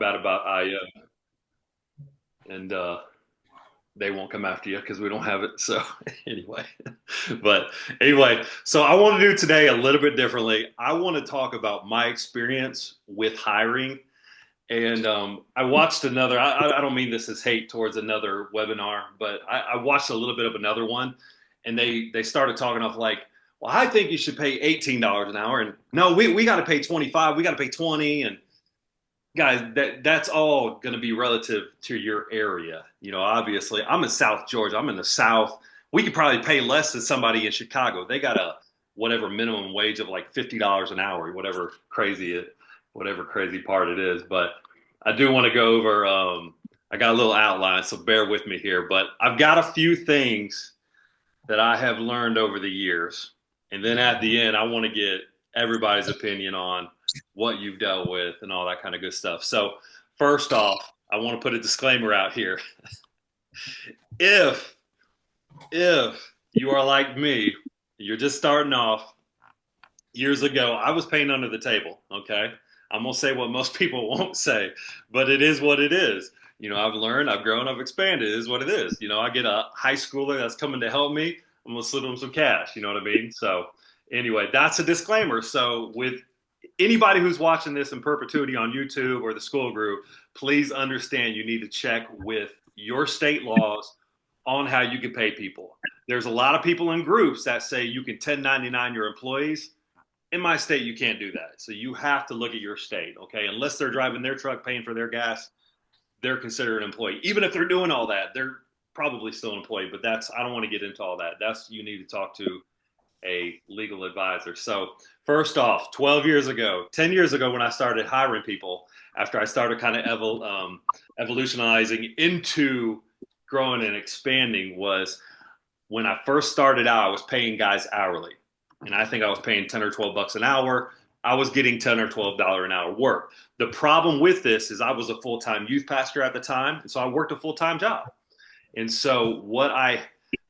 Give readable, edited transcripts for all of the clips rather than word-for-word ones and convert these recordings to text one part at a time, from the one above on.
about IO, and they won't come after you because we don't have it. So anyway, but anyway, so I want to do today a little bit differently. I want to talk about my experience with hiring. And I watched another, I don't mean this as hate towards another webinar, but I watched a little bit of another one, and they started talking off like, well, I think you should pay $18 an hour. And no, we got to pay 25, we got to pay 20. And guys, that's all going to be relative to your area. Obviously, I'm in South Georgia. I'm in the South. We could probably pay less than somebody in Chicago. They got a whatever minimum wage of like $50 an hour, whatever crazy part it is. But I do want to go over. I got a little outline, so bear with me here. But I've got a few things that I have learned over the years, and then at the end, I want to get everybody's opinion on what you've dealt with and all that kind of good stuff. So first off, I want to put a disclaimer out here. if you are like me, you're just starting off. Years ago, I was paying under the table. Okay, I'm gonna say what most people won't say, but it is what it is. I've learned, I've grown, I've expanded. It is what it is. I get a high schooler that's coming to help me. I'm gonna slip them some cash. You know what I mean? So anyway, that's a disclaimer. So with anybody who's watching this in perpetuity on YouTube or the Skool group, please understand you need to check with your state laws on how you can pay people. There's a lot of people in groups that say you can 1099 your employees. In my state, you can't do that. So you have to look at your state, okay? Unless they're driving their truck, paying for their gas, they're considered an employee. Even if they're doing all that, they're probably still an employee, but I don't want to get into all that. You need to talk to a legal advisor. So first off, 10 years ago when I started hiring people, after I started kind of evolutionizing into growing and expanding, was when I first started out, I was paying guys hourly. And I think I was paying 10 or 12 bucks an hour. I was getting 10 or $12 an hour work. The problem with this is I was a full-time youth pastor at the time, and so I worked a full-time job. And so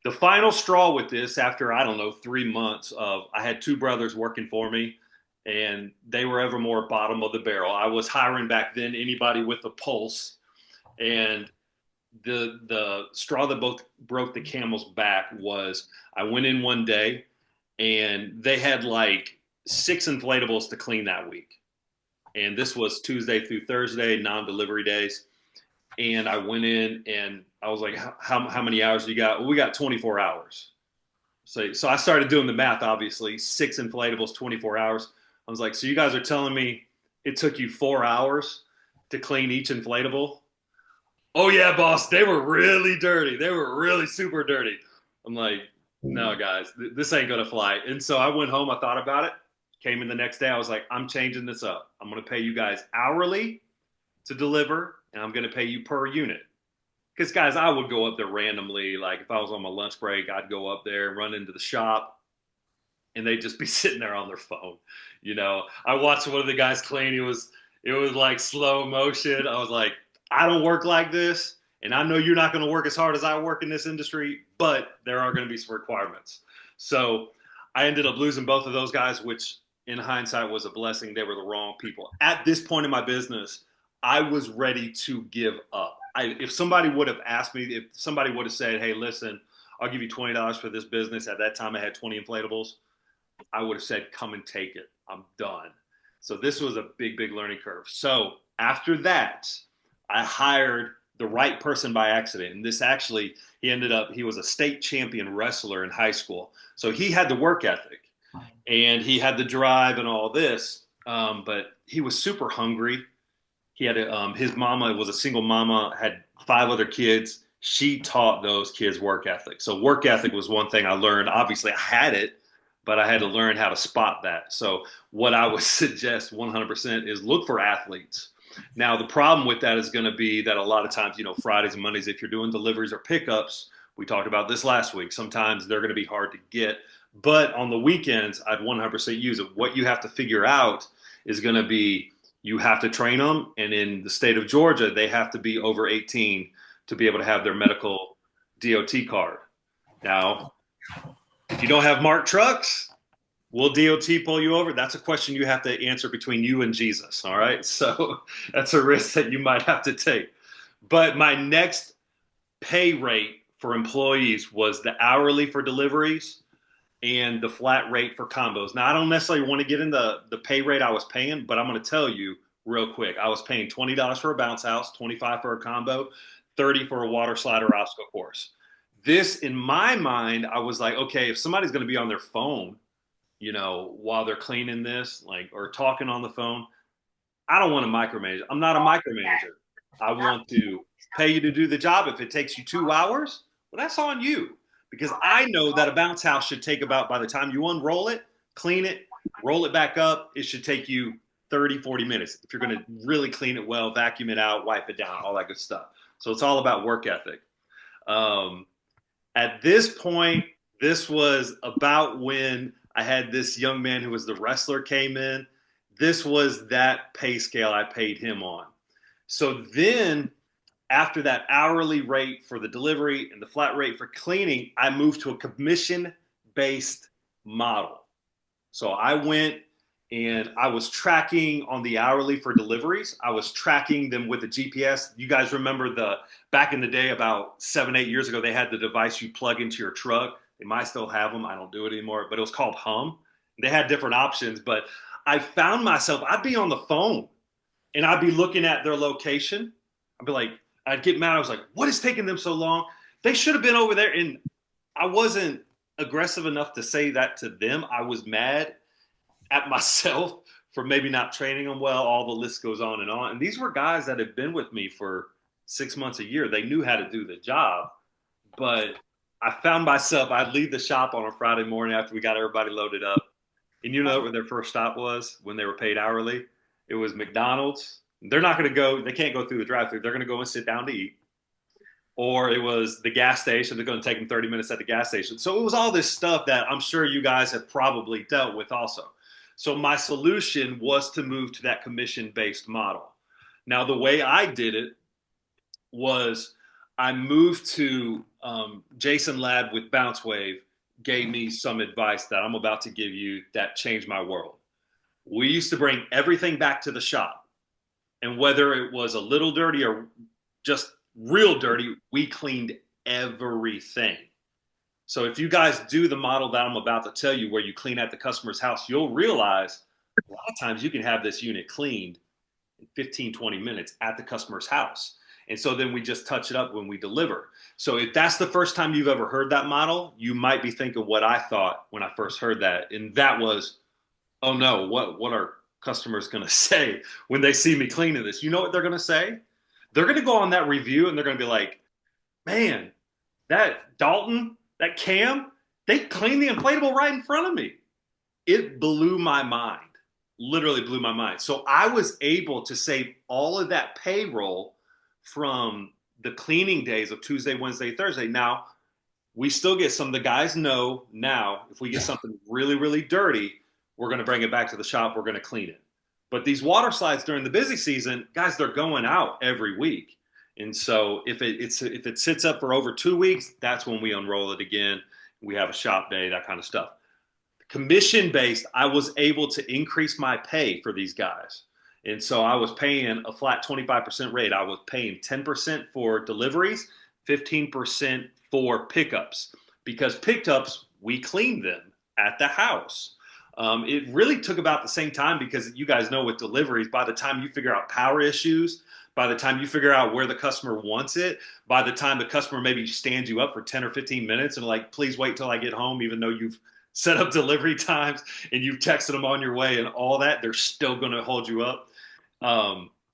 the final straw with this, after, I don't know, 3 months I had two brothers working for me, and they were ever more bottom of the barrel. I was hiring back then anybody with a pulse, and the straw that both broke the camel's back was I went in one day, and they had like 6 inflatables to clean that week. And this was Tuesday through Thursday, non-delivery days. And I went in and I was like, how many hours do you got? Well, we got 24 hours. So I started doing the math, obviously. 6 inflatables, 24 hours. I was like, so you guys are telling me it took you 4 hours to clean each inflatable? Oh, yeah, boss. They were really dirty. They were really super dirty. I'm like, no, guys, this ain't going to fly. And so I went home. I thought about it. Came in the next day. I was like, I'm changing this up. I'm going to pay you guys hourly to deliver, and I'm going to pay you per unit. Because, guys, I would go up there randomly. Like, if I was on my lunch break, I'd go up there and run into the shop, and they'd just be sitting there on their phone. I watched one of the guys clean. It was like slow motion. I was like, I don't work like this. And I know you're not going to work as hard as I work in this industry, but there are going to be some requirements. So I ended up losing both of those guys, which in hindsight was a blessing. They were the wrong people. At this point in my business, I was ready to give up. If somebody would have asked me, if somebody would have said, hey, listen, I'll give you $20 for this business. At that time, I had 20 inflatables. I would have said, come and take it. I'm done. So this was a big, big learning curve. So after that, I hired the right person by accident. And this actually, he was a state champion wrestler in high school. So he had the work ethic and he had the drive and all this. But he was super hungry. He had his mama was a single mama, had 5 other kids. She taught those kids work ethic. So work ethic was one thing I learned. Obviously I had it, but I had to learn how to spot that. So what I would suggest 100% is look for athletes. Now, the problem with that is going to be that a lot of times, Fridays and Mondays, if you're doing deliveries or pickups, we talked about this last week, sometimes they're going to be hard to get. But on the weekends, I'd 100% use it. What you have to figure out is going to be you have to train them. And in the state of Georgia, they have to be over 18 to be able to have their medical DOT card. Now, if you don't have marked trucks, Will DOT pull you over? That's a question you have to answer between you and Jesus. All right. So that's a risk that you might have to take. But my next pay rate for employees was the hourly for deliveries and the flat rate for combos. Now, I don't necessarily want to get into the pay rate I was paying, but I'm going to tell you real quick. I was paying $20 for a bounce house, 25 for a combo, 30 for a water slide or obstacle course. This, in my mind, I was like, okay, if somebody's going to be on their phone, while they're cleaning this, like, or talking on the phone, I don't want to micromanage. I'm not a micromanager. I want to pay you to do the job. If it takes you 2 hours, well, that's on you. Because I know that a bounce house should take about, by the time you unroll it, clean it, roll it back up, it should take you 30, 40 minutes. If you're going to really clean it well, vacuum it out, wipe it down, all that good stuff. So it's all about work ethic. Um, at this point, this was about when I had this young man who was the wrestler came in. This was that pay scale I paid him on. So then after that hourly rate for the delivery and the flat rate for cleaning, I moved to a commission based model. So I went and I was tracking on the hourly for deliveries. I was tracking them with the GPS. You guys remember the back in the day, about 7, 8 years ago, they had the device you plug into your truck. They might still have them. I don't do it anymore, but it was called Hum. They had different options, but I found myself, I'd be on the phone and I'd be looking at their location. I'd be like, I'd get mad. I was like, what is taking them so long? They should have been over there. And I wasn't aggressive enough to say that to them. I was mad at myself for maybe not training them well. All the list goes on and on. And these were guys that had been with me for 6 months, a year. They knew how to do the job. But I found myself, I'd leave the shop on a Friday morning after we got everybody loaded up. And you know what their first stop was when they were paid hourly? It was McDonald's. They're not going to go, they can't go through the drive thru. They're going to go and sit down to eat. Or it was the gas station. They're going to take them 30 minutes at the gas station. So it was all this stuff that I'm sure you guys have probably dealt with also. So my solution was to move to that commission-based model. Now, the way I did it was I moved to Jason Ladd with Bounce Wave, gave me some advice that I'm about to give you that changed my world. We used to bring everything back to the shop. And whether it was a little dirty or just real dirty, we cleaned everything. So if you guys do the model that I'm about to tell you, where you clean at the customer's house, you'll realize a lot of times you can have this unit cleaned in 15, 20 minutes at the customer's house. And so then we just touch it up when we deliver. So if that's the first time you've ever heard that model, you might be thinking what I thought when I first heard that. And that was, oh no, what are customers going to say when they see me cleaning this? You know what they're going to say? They're going to go on that review and they're going to be like, man, that Dalton, that Cam, they cleaned the inflatable right in front of me. It blew my mind, literally blew my mind. So I was able to save all of that payroll from the cleaning days of Tuesday, Wednesday, Thursday. Now, we still get some of the guys know now, if we get something really, really dirty, we're going to bring it back to the shop. We're going to clean it. But these water slides during the busy season, guys, they're going out every week. And so if it sits up for over 2 weeks, that's when we unroll it again. We have a shop day, that kind of stuff. Commission based, I was able to increase my pay for these guys. And so I was paying a flat 25% rate. I was paying 10% for deliveries, 15% for pickups, because pickups, we cleaned them at the house. It really took about the same time, because you guys know with deliveries, by the time you figure out power issues, by the time you figure out where the customer wants it, by the time the customer maybe stands you up for 10 or 15 minutes and like, please wait till I get home, even though you've set up delivery times and you've texted them on your way and all that, they're still going to hold you up.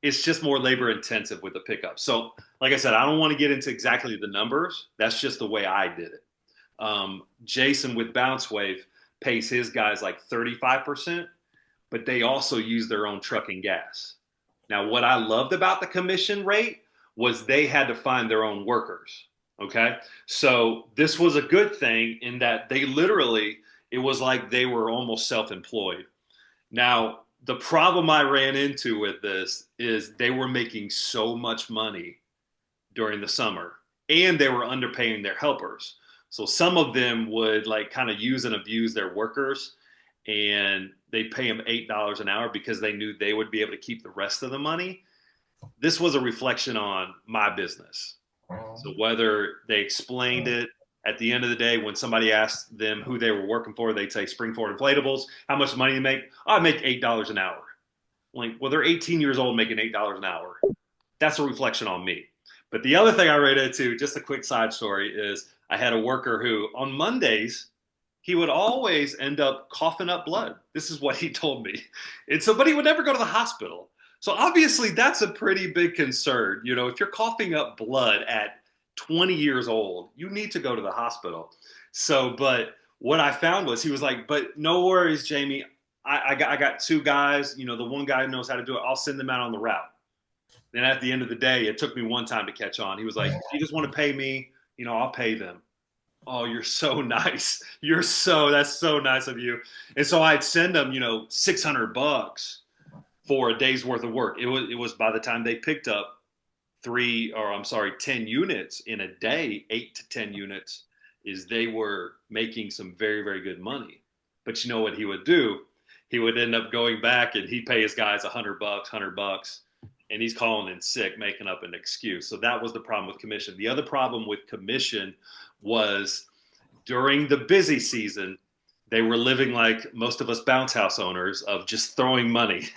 It's just more labor intensive with the pickup. So like I said, I don't want to get into exactly the numbers. That's just the way I did it. Jason with Bounce Wave pays his guys like 35%, but they also use their own truck and gas. Now, what I loved about the commission rate was they had to find their own workers. Okay. So this was a good thing in that they literally, it was like they were almost self-employed. Now, the problem I ran into with this is they were making so much money during the summer and they were underpaying their helpers. So some of them would like kind of use and abuse their workers. and they pay them $8 an hour because they knew they would be able to keep the rest of the money. This was a reflection on my business. So whether they explained it at the end of the day, when somebody asked them who they were working for, they'd say Springford Inflatables. How much money do you make? Oh, I make $8 an hour. Like, well, they're 18 years old making $8 an hour. That's a reflection on me. But the other thing I ran into, just a quick side story, is I had a worker who on Mondays, he would always end up coughing up blood. This is what he told me. And so, but he would never go to the hospital. So obviously that's a pretty big concern. You know, if you're coughing up blood at 20 years old, you need to go to the hospital. So, but what I found was he was like, but no worries, Jamie. I got two guys, you know, the one guy knows how to do it. I'll send them out on the route. Then at the end of the day, it took me one time to catch on. He was like, you just want to pay me, you know, I'll pay them. Oh, you're so nice. That's so nice of you. And so I'd send them, you know, $600 for a day's worth of work. It was by the time they picked up 10 units in a day, 8 to 10 units, is they were making some very, very good money. But you know what he would do? He would end up going back and he'd pay his guys $100, and he's calling in sick, making up an excuse. So that was the problem with commission. The other problem with commission was during the busy season, they were living like most of us bounce house owners of just throwing money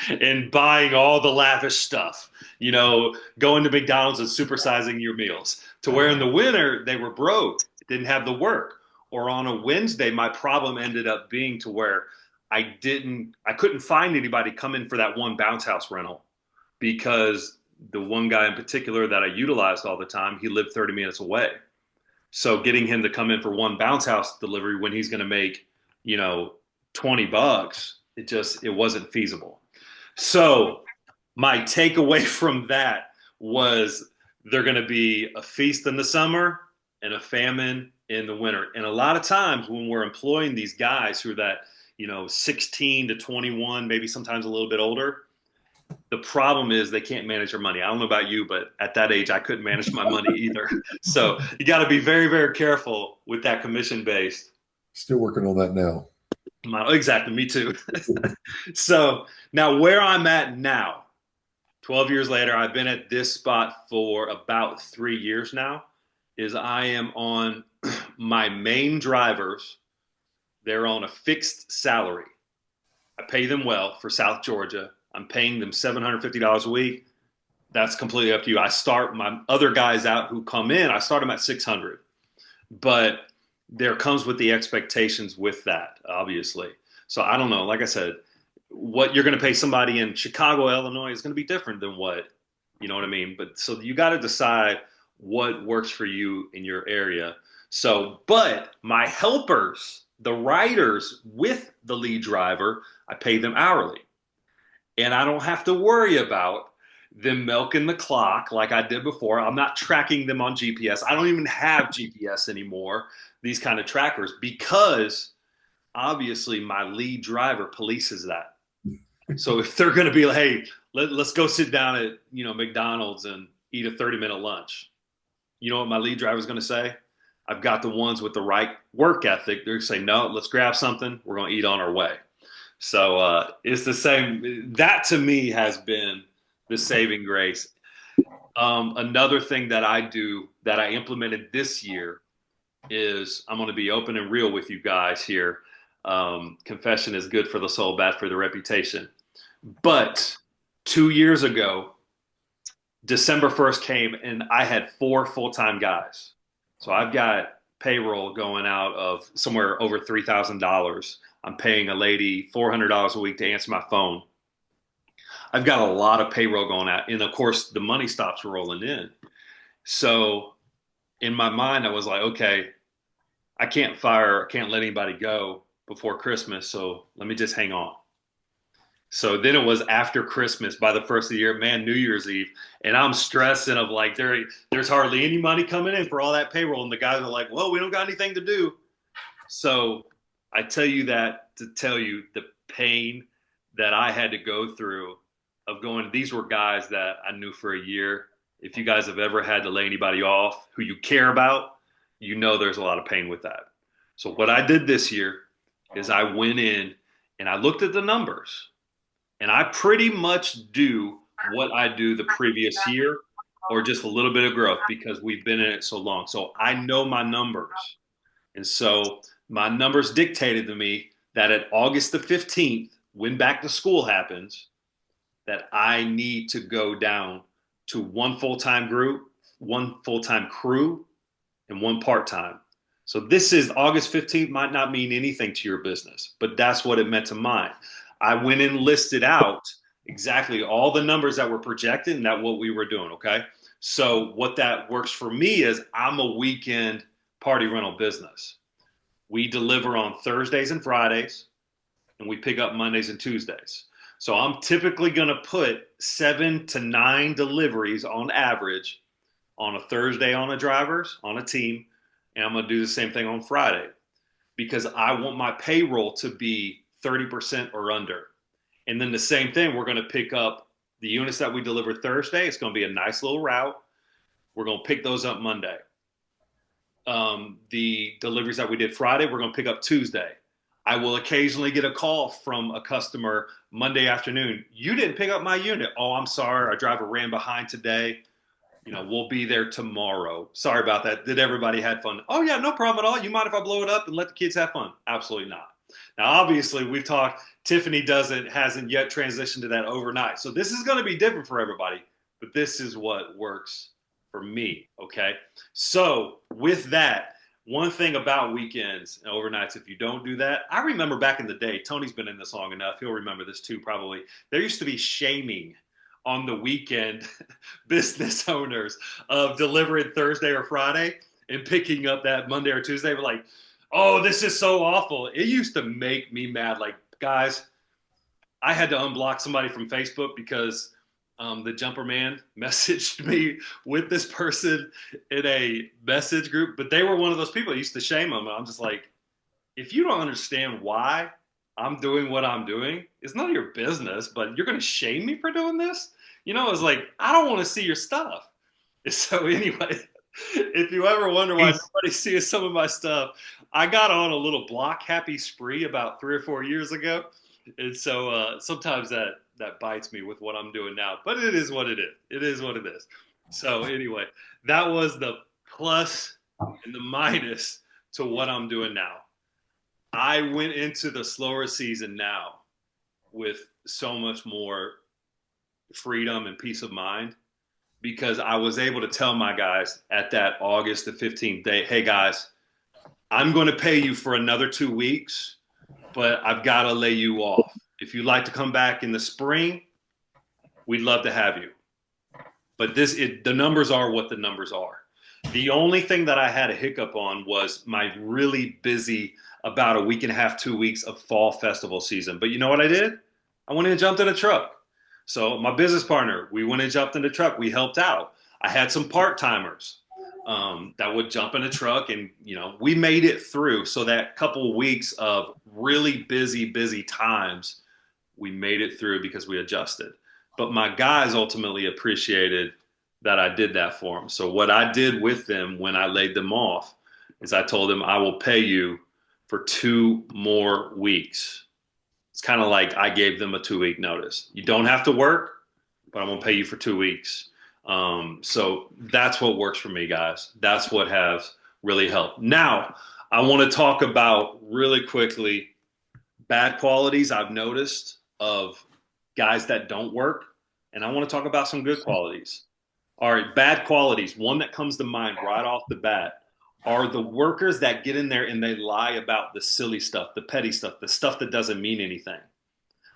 and buying all the lavish stuff, you know, going to McDonald's and supersizing your meals, to where in the winter they were broke, didn't have the work. Or on a Wednesday, my problem ended up being to where I couldn't find anybody come in for that one bounce house rental, because the one guy in particular that I utilized all the time, he lived 30 minutes away. So getting him to come in for one bounce house delivery when he's going to make, you know, $20, it wasn't feasible. So my takeaway from that was they're going to be a feast in the summer and a famine in the winter. And a lot of times when we're employing these guys who are that, you know, 16 to 21, maybe sometimes a little bit older, the problem is they can't manage their money. I don't know about you, but at that age, I couldn't manage my money either. So you got to be very, very careful with that commission based. Still working on that now. Exactly. Me too. So now where I'm at now, 12 years later, I've been at this spot for about 3 years now, is I am on my main drivers. They're on a fixed salary. I pay them well for South Georgia. I'm paying them $750 a week. That's completely up to you. I start my other guys out who come in, I start them at 600. But there comes with the expectations with that, obviously. So I don't know. Like I said, what you're going to pay somebody in Chicago, Illinois is going to be different than what, you know what I mean? But so you got to decide what works for you in your area. So, but my helpers, the riders with the lead driver, I pay them hourly. And I don't have to worry about them milking the clock like I did before. I'm not tracking them on GPS. I don't even have GPS anymore, these kind of trackers, because obviously my lead driver polices that. So if they're going to be like, hey, let's go sit down at, you know, McDonald's and eat a 30-minute lunch. You know what my lead driver is going to say? I've got the ones with the right work ethic. They're going to say, no, let's grab something. We're going to eat on our way. So it's the same. That to me has been the saving grace. Another thing that I do that I implemented this year is, I'm going to be open and real with you guys here. Confession is good for the soul, bad for the reputation. But 2 years ago, December 1st came and I had 4 full-time guys. So I've got payroll going out of somewhere over $3,000. I'm paying a lady $400 a week to answer my phone. I've got a lot of payroll going out. And of course, the money stops rolling in. So in my mind, I was like, okay, I can't let anybody go before Christmas. So let me just hang on. So then it was after Christmas, by the first of the year, man, New Year's Eve. And I'm stressing of like, there's hardly any money coming in for all that payroll. And the guys are like, well, we don't got anything to do. So I tell you that to tell you the pain that I had to go through of going, these were guys that I knew for a year. If you guys have ever had to lay anybody off who you care about, you know there's a lot of pain with that. So what I did this year is I went in and I looked at the numbers, and I pretty much do what I do the previous year or just a little bit of growth because we've been in it so long. So I know my numbers. And so my numbers dictated to me that at August the 15th, when back to school happens, that I need to go down to one full-time group, one full-time crew, and one part-time. So this is August 15th might not mean anything to your business, but that's what it meant to mine. I went and listed out exactly all the numbers that were projected and that what we were doing, okay? So what that works for me is I'm a weekend party rental business. We deliver on Thursdays and Fridays, and we pick up Mondays and Tuesdays. So I'm typically going to put 7 to 9 deliveries on average on a Thursday on a drivers on a team, and I'm going to do the same thing on Friday because I want my payroll to be 30% or under. And then the same thing, we're going to pick up the units that we deliver Thursday. It's going to be a nice little route. We're going to pick those up Monday. The deliveries that we did Friday, we're going to pick up Tuesday. I will occasionally get a call from a customer Monday afternoon. You didn't pick up my unit. Oh, I'm sorry. Our driver ran behind today. We'll be there tomorrow. Sorry about that. Did everybody had fun? Oh yeah, no problem at all. You mind if I blow it up and let the kids have fun? Absolutely not. Now, obviously, we've talked. Tiffany hasn't yet transitioned to that overnight. So this is going to be different for everybody, but this is what works for me. Okay. So with that, one thing about weekends and overnights, if you don't do that, I remember back in the day, Tony's been in this long enough. He'll remember this too, probably. There used to be shaming on the weekend business owners of delivering Thursday or Friday and picking up that Monday or Tuesday. We're like, oh, this is so awful. It used to make me mad. Like, guys, I had to unblock somebody from Facebook because the jumper man messaged me with this person in a message group, but they were one of those people that used to shame them. And I'm just like, if you don't understand why I'm doing what I'm doing, it's none of your business, but you're going to shame me for doing this? It's like, I don't want to see your stuff. So anyway, if you ever wonder why nobody sees some of my stuff, I got on a little block happy spree about 3 or 4 years ago. And so sometimes that bites me with what I'm doing now, but it is what it is. It is what it is. So anyway, that was the plus and the minus to what I'm doing now. I went into the slower season now with so much more freedom and peace of mind because I was able to tell my guys at that August the 15th day, hey guys, I'm going to pay you for another 2 weeks, but I've got to lay you off. If you'd like to come back in the spring, we'd love to have you. But the numbers are what the numbers are. The only thing that I had a hiccup on was my really busy about a week and a half, 2 weeks of fall festival season. But you know what I did? I went and jumped in a truck. So my business partner, we went and jumped in the truck. We helped out. I had some part-timers that would jump in a truck, and we made it through. So that couple of weeks of really busy times, we made it through because we adjusted. But my guys ultimately appreciated that I did that for them. So what I did with them when I laid them off is I told them I will pay you for 2 more weeks. It's kind of like I gave them a 2 week notice. You don't have to work, but I'm going to pay you for 2 weeks. So that's what works for me, guys. That's what has really helped. Now, I want to talk about really quickly bad qualities I've noticed of guys that don't work. And I want to talk about some good qualities. All right, bad qualities. One that comes to mind right off the bat are the workers that get in there and they lie about the silly stuff, the petty stuff, the stuff that doesn't mean anything.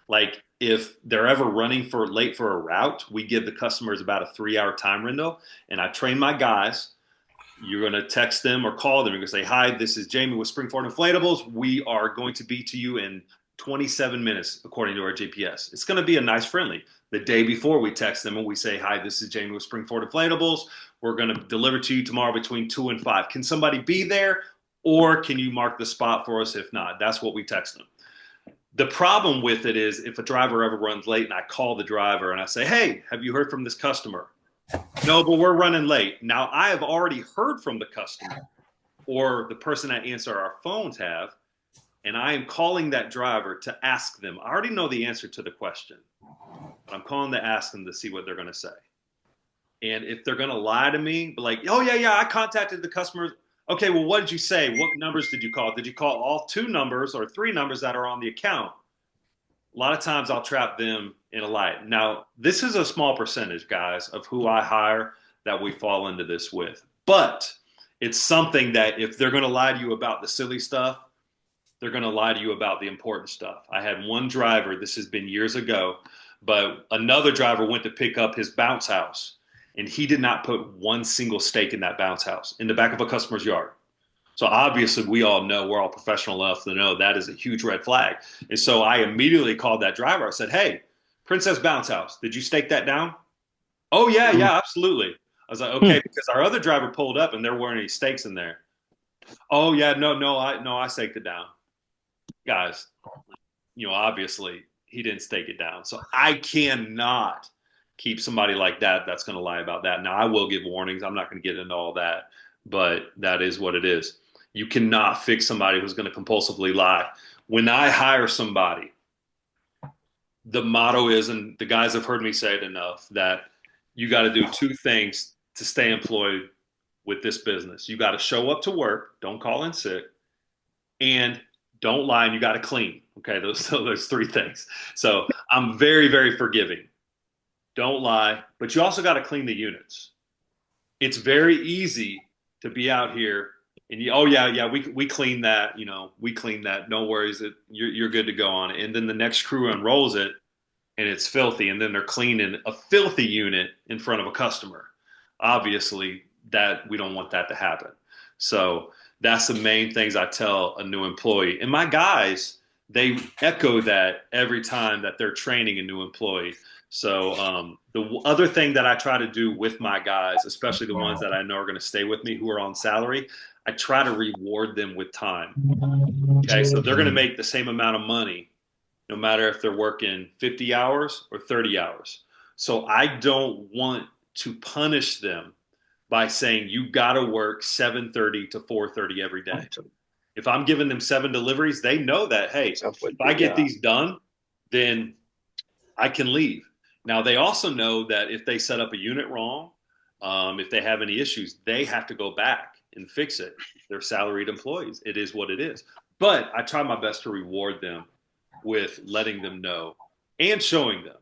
Like if they're ever running late for a route, we give the customers about a 3 hour time window. And I train my guys. You're going to text them or call them. You're going to say, hi, this is Jamie with Springford Inflatables. We are going to be to you in 27 minutes, according to our GPS. It's going to be a nice friendly. The day before we text them and we say, hi, this is Jamie with Springford Inflatables. We're going to deliver to you tomorrow between 2 and 5. Can somebody be there, or can you mark the spot for us? If not, that's what we text them. The problem with it is if a driver ever runs late and I call the driver and I say, hey, have you heard from this customer? No, but we're running late. Now, I have already heard from the customer, or the person that answer our phones have, and I am calling that driver to ask them. I already know the answer to the question, but I'm calling to ask them to see what they're going to say. And if they're going to lie to me, be like, oh, yeah, I contacted the customers. Okay, well, what did you say? What numbers did you call? Did you call all two numbers or three numbers that are on the account? A lot of times I'll trap them in a lie. Now, this is a small percentage, guys, of who I hire that we fall into this with. But it's something that if they're going to lie to you about the silly stuff, they're going to lie to you about the important stuff. I had one driver, this has been years ago, but another driver went to pick up his bounce house, and he did not put one single stake in that bounce house in the back of a customer's yard. So obviously, we all know, we're all professional enough to know that is a huge red flag. And so I immediately called that driver. I said, hey, Princess Bounce House, did you stake that down? Oh, yeah, absolutely. I was like, okay, because our other driver pulled up and there weren't any stakes in there. Oh, yeah, no, I staked it down. Guys, obviously he didn't stake it down. So I cannot keep somebody like that that's going to lie about that. Now, I will give warnings. I'm not going to get into all that, but that is what it is. You cannot fix somebody who's going to compulsively lie. When I hire somebody, the motto is, and the guys have heard me say it enough, that you got to do two things to stay employed with this business. You got to show up to work, don't call in sick, and don't lie, and you got to clean. Okay, those three things. So I'm very, very forgiving. Don't lie, but you also got to clean the units. It's very easy to be out here and oh yeah, we clean that, we clean that. No worries, you're good to go on it. And then the next crew unrolls it, and it's filthy, and then they're cleaning a filthy unit in front of a customer. Obviously, that we don't want that to happen. So that's the main things I tell a new employee. And my guys, they echo that every time that they're training a new employee. So the other thing that I try to do with my guys, especially the ones that I know are going to stay with me who are on salary, I try to reward them with time. Okay, so they're going to make the same amount of money no matter if they're working 50 hours or 30 hours. So I don't want to punish them by saying you got to work 7:30 to 4:30 every day. If I'm giving them 7 deliveries, they know that, hey, if I get these done, then I can leave. Now, they also know that if they set up a unit wrong, if they have any issues, they have to go back and fix it. They're salaried employees. It is what it is. But I try my best to reward them with letting them know and showing them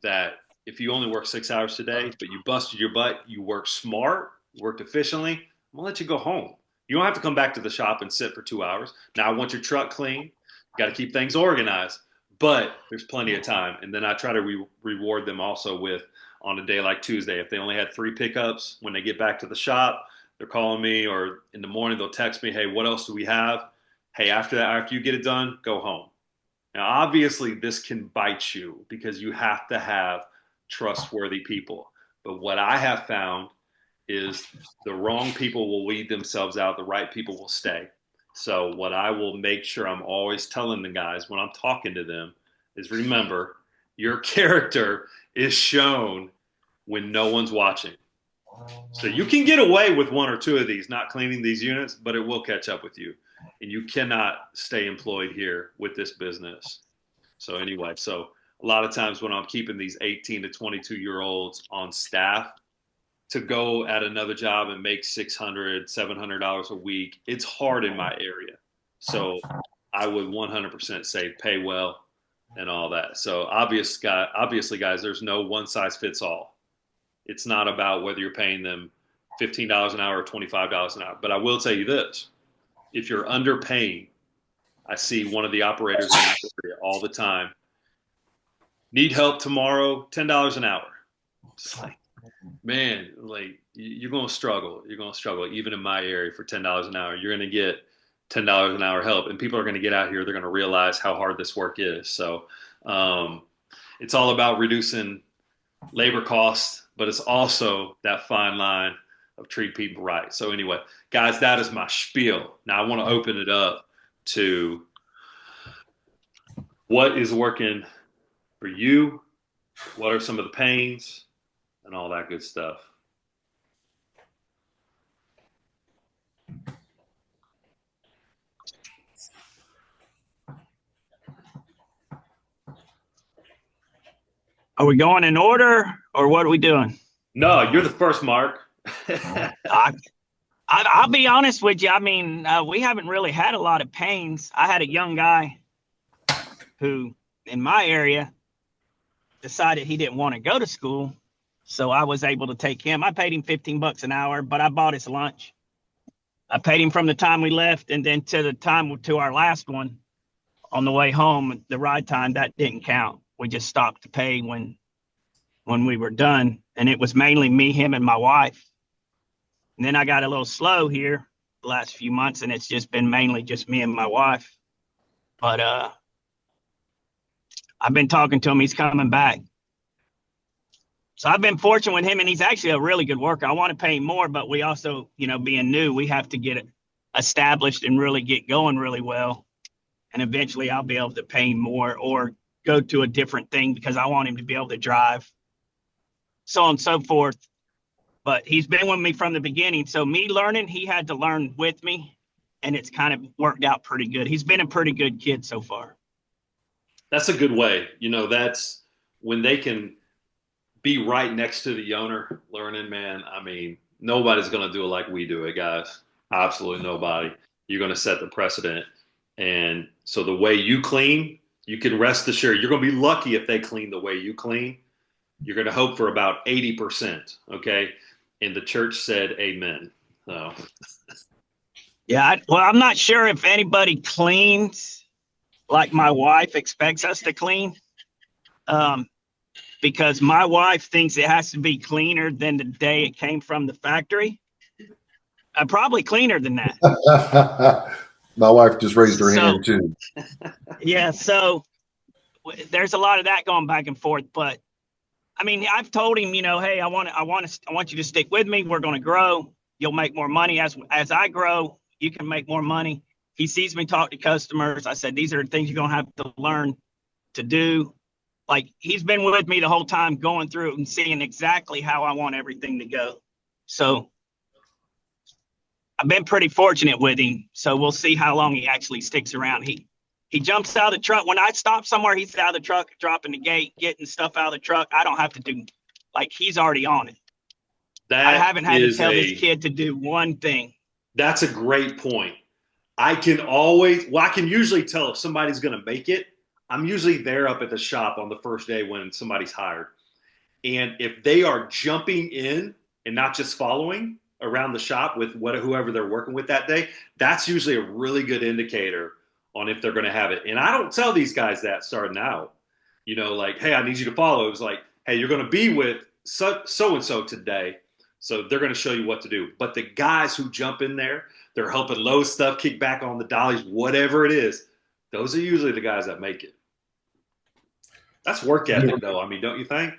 that if you only work 6 hours today, but you busted your butt, you worked smart, worked efficiently, I'm gonna let you go home. You don't have to come back to the shop and sit for 2 hours. Now I want your truck clean. You got to keep things organized, but there's plenty of time. And then I try to reward them also with on a day like Tuesday. If they only had 3 pickups, when they get back to the shop, they're calling me, or in the morning they'll text me, hey, what else do we have? Hey, after that, after you get it done, go home. Now, obviously, this can bite you because you have to have trustworthy people. But what I have found is the wrong people will weed themselves out, the right people will stay. So, what I will make sure I'm always telling the guys when I'm talking to them is remember, your character is shown when no one's watching. So, you can get away with 1 or 2 of these not cleaning these units, but it will catch up with you. And you cannot stay employed here with this business. So anyway, so a lot of times when I'm keeping these 18 to 22-year-olds on staff to go at another job and make $600, $700 a week, it's hard in my area. So I would 100% say pay well and all that. So obviously, guys, there's no one size fits all. It's not about whether you're paying them $15 an hour or $25 an hour. But I will tell you this. If you're underpaying, I see one of the operators in this area all the time. Need help tomorrow, $10 an hour. It's like, man, like you're going to struggle. You're going to struggle even in my area for $10 an hour. You're going to get $10 an hour help, and people are going to get out here. They're going to realize how hard this work is. So it's all about reducing labor costs, but it's also that fine line of treat people right. So anyway, guys, that is my spiel. Now I want to open it up to what is working for you, what are some of the pains, and all that good stuff. Are we going in order or what are we doing? No, you're the first, Mark. I, I'll be honest with you. I mean, we haven't really had a lot of pains. I had a young guy who, in my area, decided he didn't want to go to school. So I was able to take him. I paid him $15 an hour, but I bought his lunch. I paid him from the time we left and then to the time to our last one on the way home. The ride time, that didn't count. We just stopped to pay when we were done. And it was mainly me, him, and my wife. And then I got a little slow here the last few months, and it's just been mainly just me and my wife. But I've been talking to him. He's coming back. So I've been fortunate with him, and he's actually a really good worker. I want to pay him more, but we also, being new, we have to get it established and really get going really well. And eventually I'll be able to pay him more or go to a different thing because I want him to be able to drive, so on and so forth. But he's been with me from the beginning. So me learning, he had to learn with me, and it's kind of worked out pretty good. He's been a pretty good kid so far. That's a good way. That's when they can be right next to the owner learning, man. I mean, nobody's going to do it like we do it, guys. Absolutely nobody. You're going to set the precedent. And so the way you clean, you can rest assured you're going to be lucky if they clean the way you clean. You're going to hope for about 80%. Okay. And the church said, amen. So. Yeah. I'm not sure if anybody cleans like my wife expects us to clean. Because my wife thinks it has to be cleaner than the day it came from the factory. Probably cleaner than that. My wife just raised her hand too. Yeah, so there's a lot of that going back and forth. But I mean, I've told him, hey, I want you to stick with me. We're going to grow. You'll make more money as I grow. You can make more money. He sees me talk to customers. I said, these are things you're going to have to learn to do. Like, he's been with me the whole time going through it and seeing exactly how I want everything to go. So I've been pretty fortunate with him. So we'll see how long he actually sticks around. He jumps out of the truck. When I stop somewhere, he's out of the truck, dropping the gate, getting stuff out of the truck. I don't have to do, like, he's already on it. I haven't had to tell this kid to do one thing. That's a great point. I can usually tell if somebody's going to make it. I'm usually there up at the shop on the first day when somebody's hired. And if they are jumping in and not just following around the shop with whoever they're working with that day, that's usually a really good indicator on if they're going to have it. And I don't tell these guys that starting out, like, hey, I need you to follow. It was like, hey, you're going to be with so-and-so today. So they're going to show you what to do. But the guys who jump in there, they're helping load stuff, kick back on the dollies, whatever it is. Those are usually the guys that make it. That's work ethic, though. I mean, don't you think?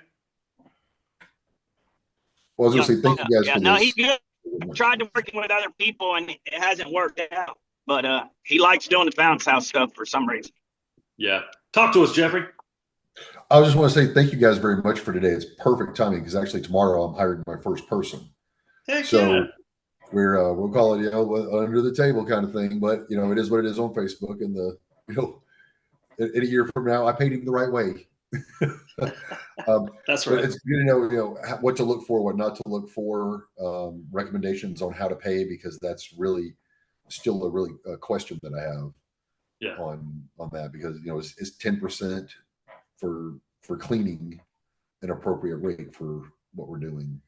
Well, I was going to say, thank you guys for this. No, he's good. I've tried to work with other people, and it hasn't worked out. But he likes doing the bounce house stuff for some reason. Yeah. Talk to us, Jeffrey. I just want to say thank you guys very much for today. It's perfect timing because actually tomorrow I'm hiring my first person. Heck so yeah. We'll call it, under the table kind of thing. But, it is what it is on Facebook. And in a year from now, I paid him the right way. That's right. It's good to know, what to look for, what not to look for, recommendations on how to pay, because that's really still a question that I have on that, because is 10% for cleaning an appropriate rate for what we're doing?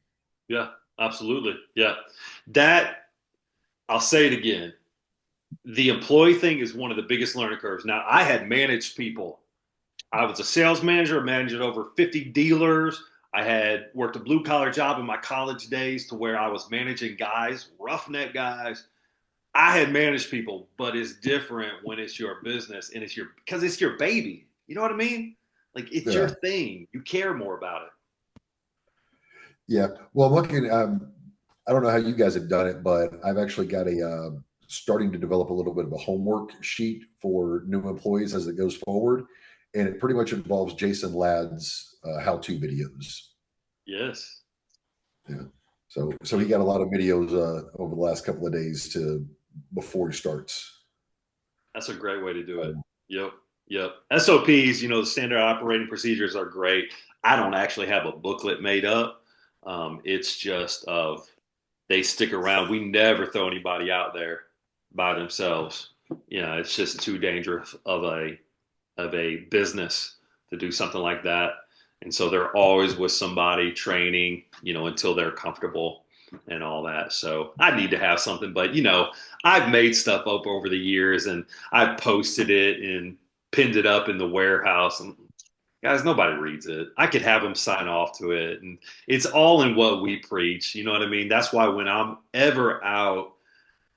Yeah, absolutely. Yeah, that, I'll say it again. The employee thing is one of the biggest learning curves. Now, I had managed people. I was a sales manager, managed over 50 dealers. I had worked a blue collar job in my college days to where I was managing guys, roughneck guys. I had managed people, but it's different when it's your business and because it's your baby. You know what I mean? Like, it's your thing. You care more about it. Yeah. Well, I'm looking, I don't know how you guys have done it, but I've actually got starting to develop a little bit of a homework sheet for new employees as it goes forward. And it pretty much involves Jason Ladd's how-to videos. Yes. Yeah. So he got a lot of videos over the last couple of days before he starts. That's a great way to do it. Yep. Yep. SOPs, the standard operating procedures are great. I don't actually have a booklet made up. It's just of they stick around. We never throw anybody out there by themselves. It's just too dangerous of a business to do something like that. And so they're always with somebody training, until they're comfortable and all that. So I need to have something, but I've made stuff up over the years and I've posted it and pinned it up in the warehouse. And guys, nobody reads it. I could have them sign off to it. And it's all in what we preach. You know what I mean? That's why when I'm ever out,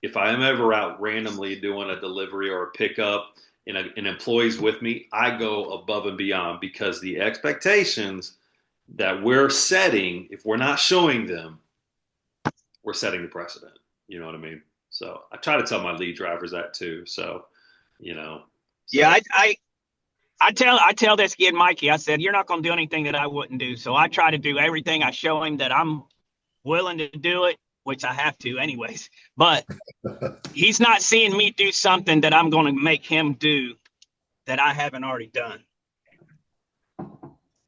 if I am ever out randomly doing a delivery or a pickup and an employee's with me, I go above and beyond because the expectations that we're setting, if we're not showing them, we're setting the precedent. You know what I mean? So I try to tell my lead drivers that too. So, so. Yeah, I tell this kid Mikey, I said, you're not going to do anything that I wouldn't do. So I try to do everything. I show him that I'm willing to do it, which I have to anyways. But he's not seeing me do something that I'm going to make him do that I haven't already done.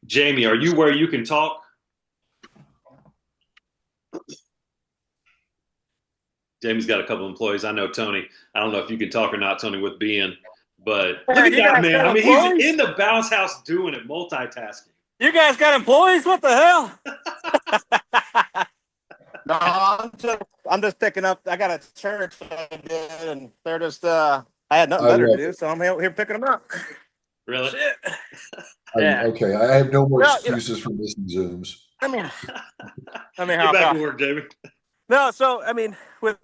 Jamie, are you where you can talk? Jamie's got a couple of employees. I know Tony. I don't know if you can talk or not, Tony, with being, but look at that man. I mean, he's in the bounce house doing it, multitasking. You guys got employees? What the hell? No, I'm just picking up. I got a church I did, and they're just. I had nothing better to do, so I'm here picking them up. Really? Shit. Yeah. Okay, I have no more excuses for missing Zooms. I mean, Get back to work, Jamie. No, so I mean, with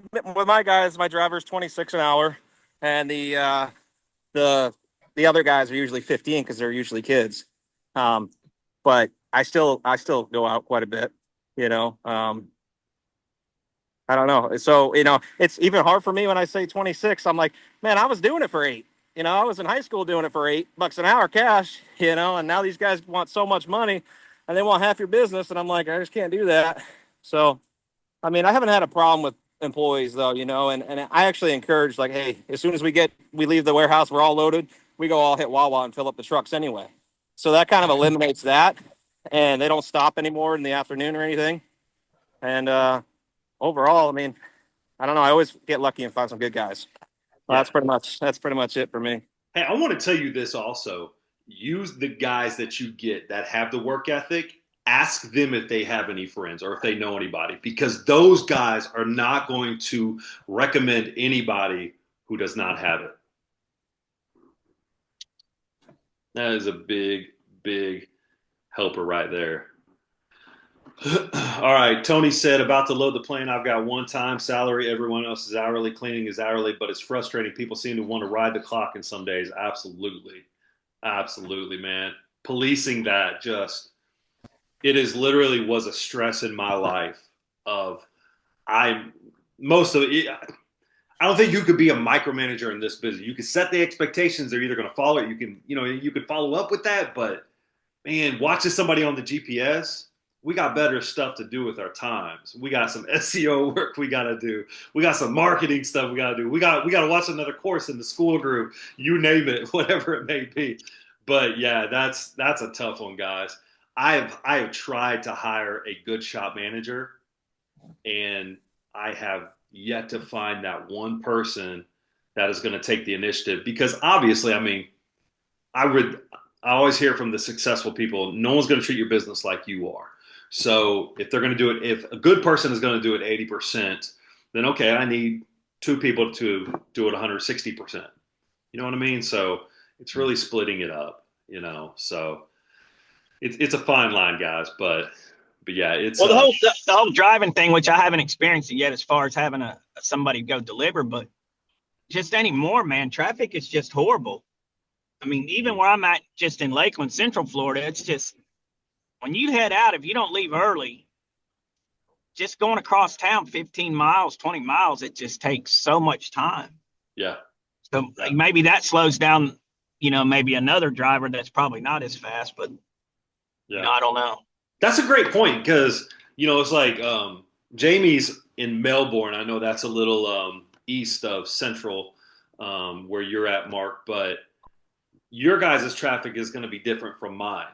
my guys, my driver's 26 an hour, and the other guys are usually 15 because they're usually kids. But I still go out quite a bit, I don't know. So, it's even hard for me when I say 26. I'm like, man, I was doing it for 8. I was in high school doing it for $8 an hour cash, and now these guys want so much money and they want half your business. And I'm like, I just can't do that. So, I mean, I haven't had a problem with employees though, and I actually encourage like, hey, as soon as we leave the warehouse, we're all loaded. We go all hit Wawa and fill up the trucks anyway. So that kind of eliminates that. And they don't stop anymore in the afternoon or anything. And, overall, I mean, I don't know. I always get lucky and find some good guys. Well, that's pretty much it for me. Hey, I want to tell you this also. Use the guys that you get that have the work ethic. Ask them if they have any friends or if they know anybody, because those guys are not going to recommend anybody who does not have it. That is a big, big helper right there. All right. Tony said, about to load the plane. I've got one-time salary. Everyone else is hourly. Cleaning is hourly, but it's frustrating. People seem to want to ride the clock in some days. Absolutely. Absolutely, man. Policing that it is literally was a stress in my life most of it. I don't think you could be a micromanager in this business. You can set the expectations. They're either going to follow it. You can follow up with that, but man, watching somebody on the GPS, we got better stuff to do with our times. We got some SEO work we got to do. We got some marketing stuff we got to do. We got to watch another course in the Skool group. You name it, whatever it may be. But yeah, that's a tough one, guys. I have tried to hire a good shop manager, and I have yet to find that one person that is going to take the initiative. Because obviously, I mean, I always hear from the successful people, no one's going to treat your business like you are. So if they're going to do it, if a good person is going to do it 80%, then okay, I need 2 people to do it 160%. You know what I mean? So it's really splitting it up, so it's a fine line, guys, but yeah, it's well, the whole driving thing, which I haven't experienced it yet as far as having somebody go deliver, but just anymore, man, traffic is just horrible. I mean, even where I'm at, just in Lakeland, Central Florida, it's just, when you head out, if you don't leave early, just going across town 15 miles, 20 miles, it just takes so much time. Yeah. So maybe that slows down, maybe another driver that's probably not as fast, but I don't know. That's a great point because, it's like Jamie's in Melbourne. I know that's a little east of Central where you're at, Mark, but your guys' traffic is going to be different from mine.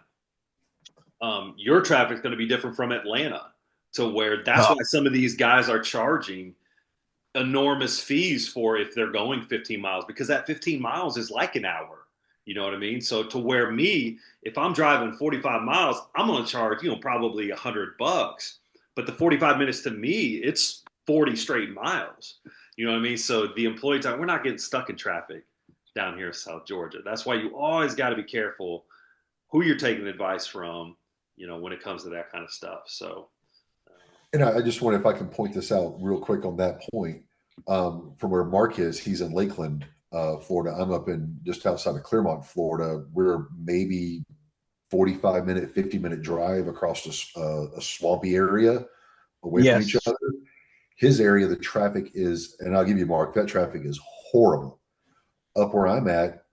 Your traffic is going to be different from Atlanta, to where that's why some of these guys are charging enormous fees for if they're going 15 miles, because that 15 miles is like an hour. You know what I mean? So to where me, if I'm driving 45 miles, I'm going to charge, probably $100. But the 45 minutes to me, it's 40 straight miles. You know what I mean? So the employee time, we're not getting stuck in traffic down here in South Georgia. That's why you always got to be careful who you're taking advice from, when it comes to that kind of stuff. So, and I just wonder if I can point this out real quick on that point. From where Mark is, he's in Lakeland, Florida. I'm up in just outside of Clermont, Florida. We're maybe 45-minute, 50-minute drive across a swampy area away from each other. His area, the traffic is, and I'll give you, Mark, that traffic is horrible. Up where I'm at,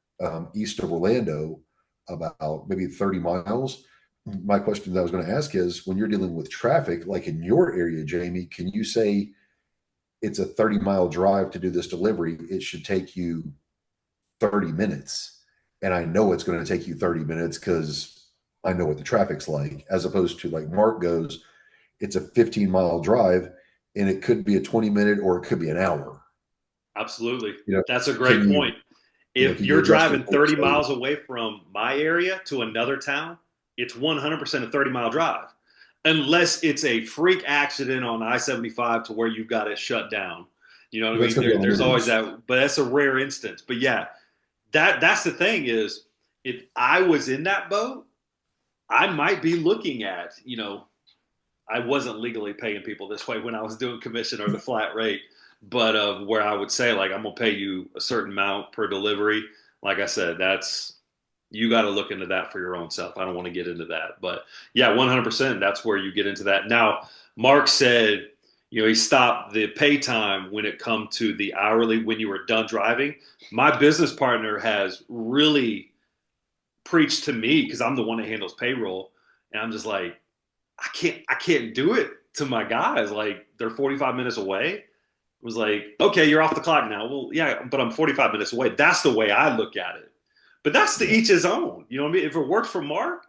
east of Orlando, about maybe 30 miles. My question that I was going to ask is, when you're dealing with traffic, like in your area, Jamie, can you say it's a 30-mile drive to do this delivery? It should take you 30 minutes. And I know it's going to take you 30 minutes because I know what the traffic's like, as opposed to, like Mark goes, it's a 15-mile drive and it could be a 20-minute or it could be an hour. Absolutely. That's a great point. If you're driving 30 miles away from my area to another town, it's 100% a 30-mile drive, unless it's a freak accident on I-75 to where you've got it shut down. You know what I mean? There's always that, but that's a rare instance. But yeah, that's the thing is, if I was in that boat, I might be looking at, I wasn't legally paying people this way when I was doing commission or the flat rate, but where I would say, like, I'm going to pay you a certain amount per delivery. Like I said, you got to look into that for your own self. I don't want to get into that, but yeah, 100%. That's where you get into that. Now, Mark said, he stopped the pay time when it come to the hourly, when you were done driving. My business partner has really preached to me, because I'm the one that handles payroll. And I'm just like, I can't do it to my guys. Like, they're 45 minutes away. It was like, okay, you're off the clock now. Well, yeah, but I'm 45 minutes away. That's the way I look at it. But that's to each his own. You know what I mean? If it works for Mark,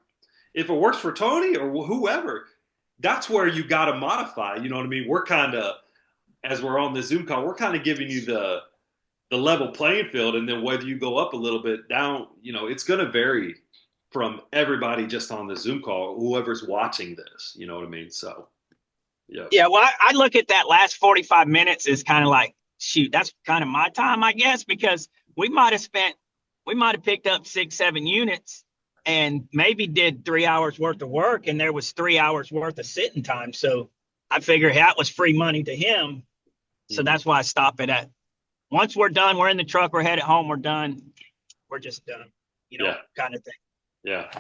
if it works for Tony or whoever, that's where you got to modify. You know what I mean? We're kind of, as we're on the Zoom call, we're kind of giving you the level playing field. And then whether you go up a little bit, down, it's going to vary from everybody just on the Zoom call, whoever's watching this. You know what I mean? So, yeah. Yeah, well, I look at that last 45 minutes as kind of like, shoot, that's kind of my time, I guess, because we might have picked up 6-7 units and maybe did 3 hours worth of work, and there was 3 hours worth of sitting time. So I figured that was free money to him. So that's why I stop it at. Once we're done, we're in the truck, we're headed home, we're done. We're just done, kind of thing. Yeah.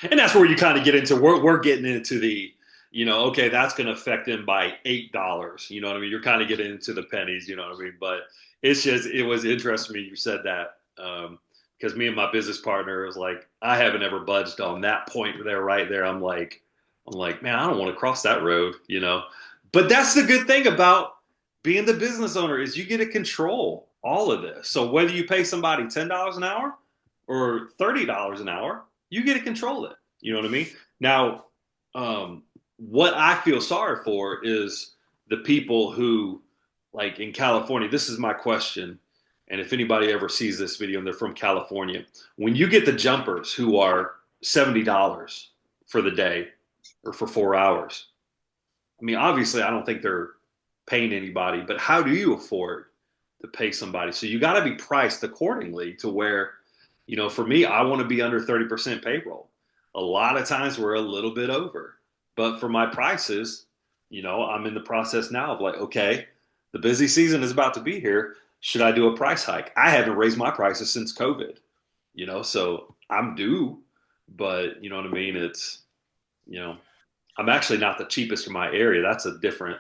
And that's where you kind of get into, we're getting into the, okay, that's going to affect them by $8. You know what I mean? You're kind of getting into the pennies, you know what I mean? But it was interesting to me you said that. Because me and my business partner was like, I haven't ever budged on that point there, right there. I'm like, man, I don't want to cross that road, But that's the good thing about being the business owner, is you get to control all of this. So whether you pay somebody $10 an hour or $30 an hour, you get to control it. You know what I mean? Now, what I feel sorry for is the people who, like in California, this is my question. And if anybody ever sees this video and they're from California, when you get the jumpers who are $70 for the day or for 4 hours, I mean, obviously, I don't think they're paying anybody, but how do you afford to pay somebody? So you got to be priced accordingly to where, for me, I want to be under 30% payroll. A lot of times we're a little bit over, but for my prices, I'm in the process now of like, okay, the busy season is about to be here. Should I do a price hike? I haven't raised my prices since COVID, so I'm due, but you know what I mean? It's, I'm actually not the cheapest for my area. That's a different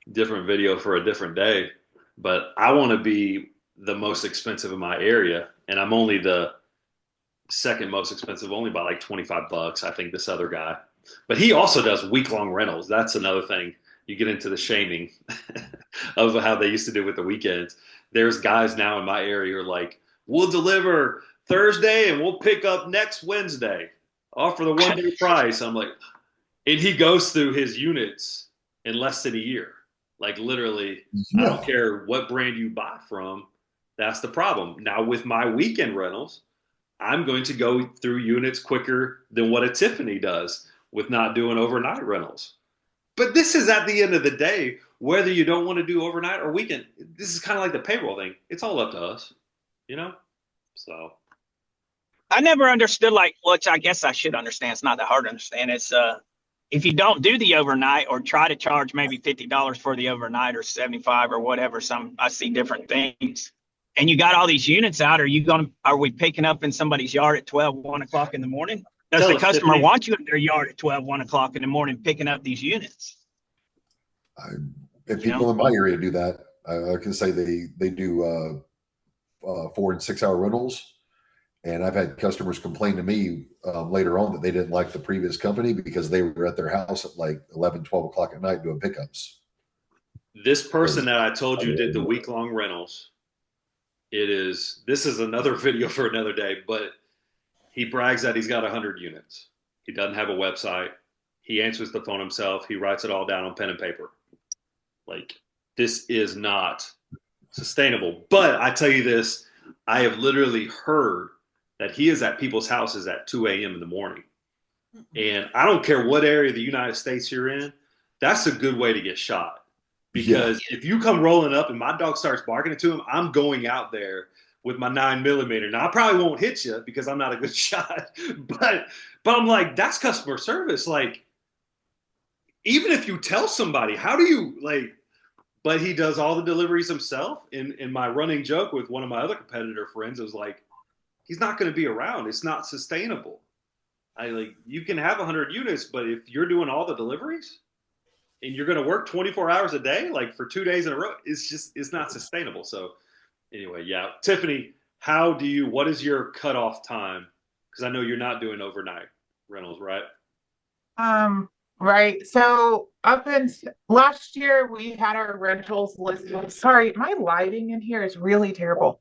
video for a different day, but I want to be the most expensive in my area. And I'm only the second most expensive, only by like $25. I think this other guy, but he also does week-long rentals. That's another thing. You get into the shaming of how they used to do with the weekends. There's guys now in my area who are like, we'll deliver Thursday and we'll pick up next Wednesday. Offer the 1 day price. I'm like, and he goes through his units in less than a year. Like literally, I don't care what brand you buy from. That's the problem. Now with my weekend rentals, I'm going to go through units quicker than what a Tiffany does with not doing overnight rentals. But this is at the end of the day, whether you don't want to do overnight or weekend, this is kind of like the payroll thing. It's all up to us, you know? So I never understood, like, which I guess I should understand. It's not that hard to understand. It's if you don't do the overnight or try to charge maybe $50 for the overnight or 75 or whatever, I see different things. And you got all these units out. Are we picking up in somebody's yard at 12, 1 o'clock in the morning? Does the customer want you in their yard at 12, 1 o'clock in the morning picking up these units? If people in my area do that, I can say they do 4 and 6 hour rentals. And I've had customers complain to me later on that they didn't like the previous company because they were at their house at like 11, 12 o'clock at night doing pickups. This person that I told you did the week-long rentals, this is another video for another day, but he brags that he's got 100 units. He doesn't have a website. He answers the phone himself. He writes it all down on pen and paper. Like, this is not sustainable. But I tell you this, I have literally heard that he is at people's houses at 2 a.m. in the morning. And I don't care what area of the United States you're in, that's a good way to get shot. Because if you come rolling up and my dog starts barking to him, I'm going out there with my 9mm. Now, I probably won't hit you because I'm not a good shot. But I'm like, that's customer service. Like, even if you tell somebody, how do you, like, but he does all the deliveries himself. In my running joke with one of my other competitor friends, it was like, he's not going to be around. It's not sustainable. You can have 100 units, but if you're doing all the deliveries and you're going to work 24 hours a day, like for 2 days in a row, it's not sustainable. So anyway, yeah. Tiffany, what is your cutoff time? Because I know you're not doing overnight rentals, right? Right. So up in last year, we had our rentals listed. Sorry, my lighting in here is really terrible.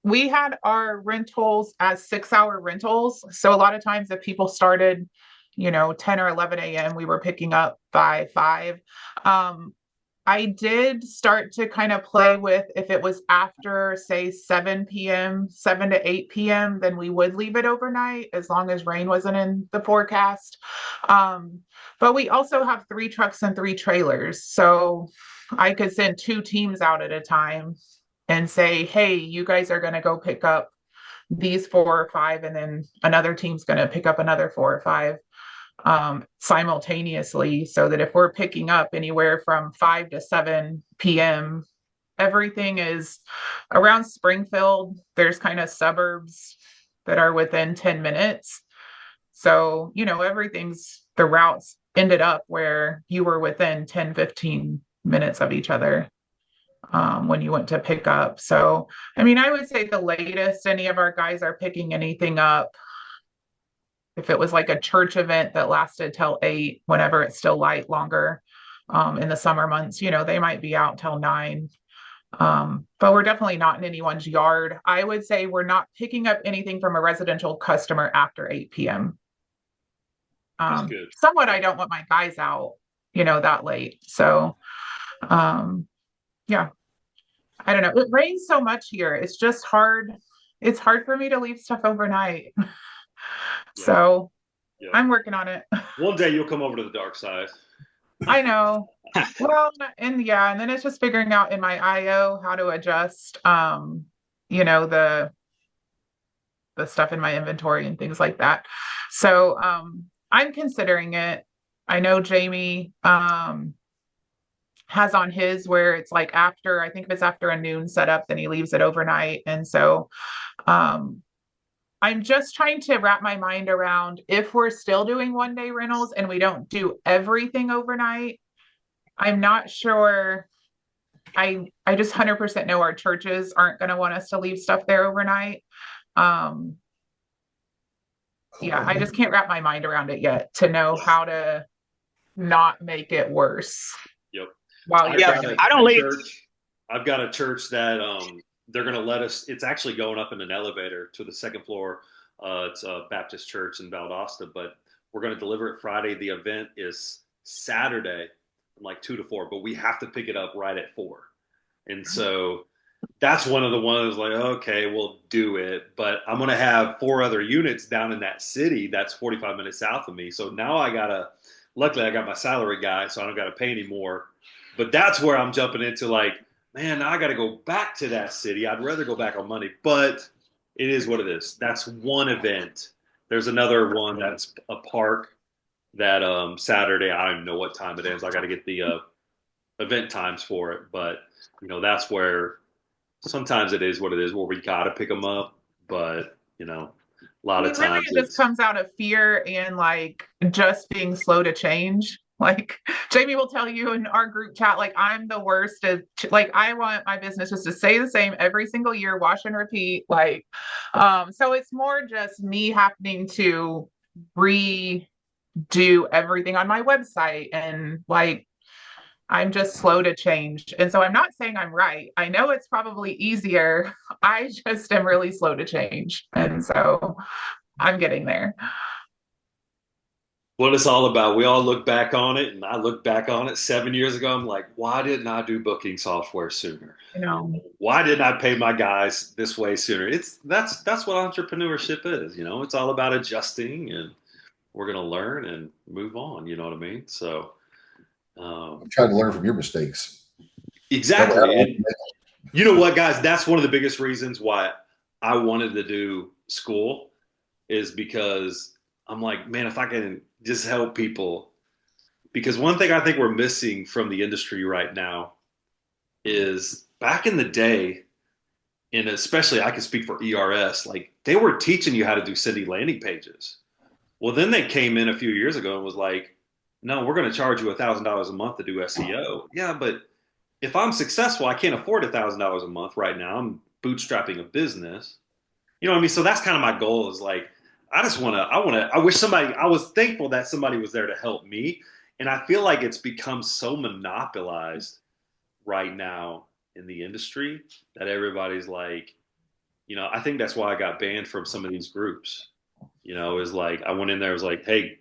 We had our rentals as 6-hour rentals. So a lot of times if people started, 10 or 11 a.m., we were picking up by 5. I did start to kind of play with if it was after, say, 7 p.m., 7 to 8 p.m., then we would leave it overnight as long as rain wasn't in the forecast. But we also have 3 trucks and 3 trailers. So I could send 2 teams out at a time and say, hey, you guys are going to go pick up these 4 or 5, and then another team's going to pick up another 4 or 5. Simultaneously, so that if we're picking up anywhere from 5 to 7 p.m., everything is around Springfield. There's kind of suburbs that are within 10 minutes. So, the routes ended up where you were within 10, 15 minutes of each other when you went to pick up. So, I would say the latest any of our guys are picking anything up, if it was like a church event that lasted till 8, whenever it's still light longer, in the summer months, they might be out till 9. But we're definitely not in anyone's yard. I would say we're not picking up anything from a residential customer after 8 p.m. Somewhat, I don't want my guys out, that late. So, yeah, I don't know. It rains so much here. It's just hard. It's hard for me to leave stuff overnight. So I'm working on it. One day you'll come over to the dark side. I know. Well, and then it's just figuring out in my IO how to adjust, the stuff in my inventory and things like that. So I'm considering it. I know Jamie has on his where it's like after, I think if it's after a noon setup, then he leaves it overnight. And so I'm just trying to wrap my mind around if we're still doing 1-day rentals and we don't do everything overnight. I'm not sure. I just 100% know our churches aren't going to want us to leave stuff there overnight. I just can't wrap my mind around it yet to know how to not make it worse. Yep. I don't leave. I've got a church that they're going to let us. It's actually going up in an elevator to the second floor. It's a Baptist church in Valdosta, but we're going to deliver it Friday. The event is Saturday from like 2 to 4, but we have to pick it up right at 4. And so that's one of the ones like, okay, we'll do it. But I'm going to have 4 other units down in that city that's 45 minutes south of me. So now luckily I got my salary guy, so I don't got to pay anymore. But that's where I'm jumping into like, man, I got to go back to that city. I'd rather go back on Monday, but it is what it is. That's one event. There's another one that's a park that Saturday, I don't even know what time it is. I got to get the event times for it. But, that's where sometimes it is what it is, where we got to pick them up. But, a lot of times it just comes out of fear and like just being slow to change. Like Jamie will tell you in our group chat, like I'm the worst at like I want my business just to stay the same every single year, wash and repeat. Like, so it's more just me having to redo everything on my website and like I'm just slow to change. And so I'm not saying I'm right. I know it's probably easier. I just am really slow to change. And so I'm getting there. What it's all about. We all look back on it, and I look back on it 7 years ago. I'm like, why didn't I do booking software sooner? Why didn't I pay my guys this way sooner? That's what entrepreneurship is. It's all about adjusting, and we're gonna learn and move on. You know what I mean? So I'm trying to learn from your mistakes. Exactly. And you know what, guys? That's one of the biggest reasons why I wanted to do Skool is because I'm like, man, if I can just help people. Because one thing I think we're missing from the industry right now is back in the day, and especially I can speak for ERS, like they were teaching you how to do city landing pages. Well, then they came in a few years ago and was like, no, we're going to charge you $1,000 a month to do SEO. Yeah, but if I'm successful, I can't afford $1,000 a month right now. I'm bootstrapping a business. You know what I mean? So that's kind of my goal is like, I was thankful that somebody was there to help me. And I feel like it's become so monopolized right now in the industry that everybody's like, I think that's why I got banned from some of these groups. Is like, I went in there, was like, hey,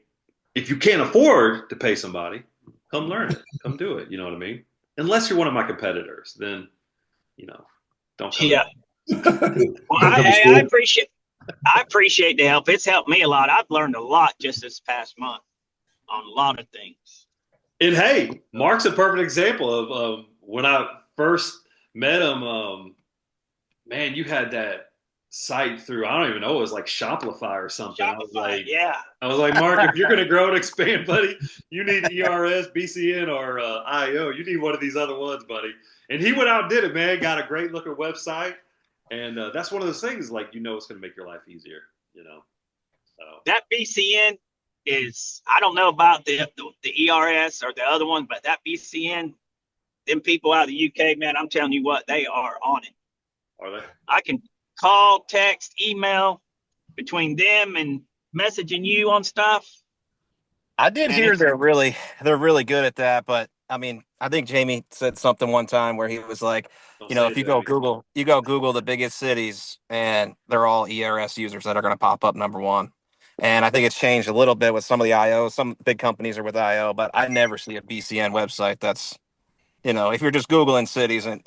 if you can't afford to pay somebody, come learn it, come do it. You know what I mean? Unless you're one of my competitors, then, don't come. Yeah. Well, I appreciate the help. It's helped me a lot. I've learned a lot just this past month on a lot of things. And hey, Mark's a perfect example of when I first met him. Man, you had that site through, I don't even know, it was like Shopify or something. I was like, Mark, if you're going to grow and expand, buddy, you need ERS, BCN, or IO. You need one of these other ones, buddy. And he went out and did it, man. Got a great looking website. And that's one of those things, like, it's going to make your life easier, So. That BCN is, I don't know about the ERS or the other one, but that BCN, them people out of the UK, man, I'm telling you what, they are on it. Are they? I can call, text, email between them and messaging you on stuff. I did hear they're really good at that, but I mean, I think Jamie said something one time where he was like, if you go Google the biggest cities, and they're all ERS users that are going to pop up number one. And I think it's changed a little bit with some of the IO. Some big companies are with IO, but I never see a BCN website that's, if you're just Googling cities and,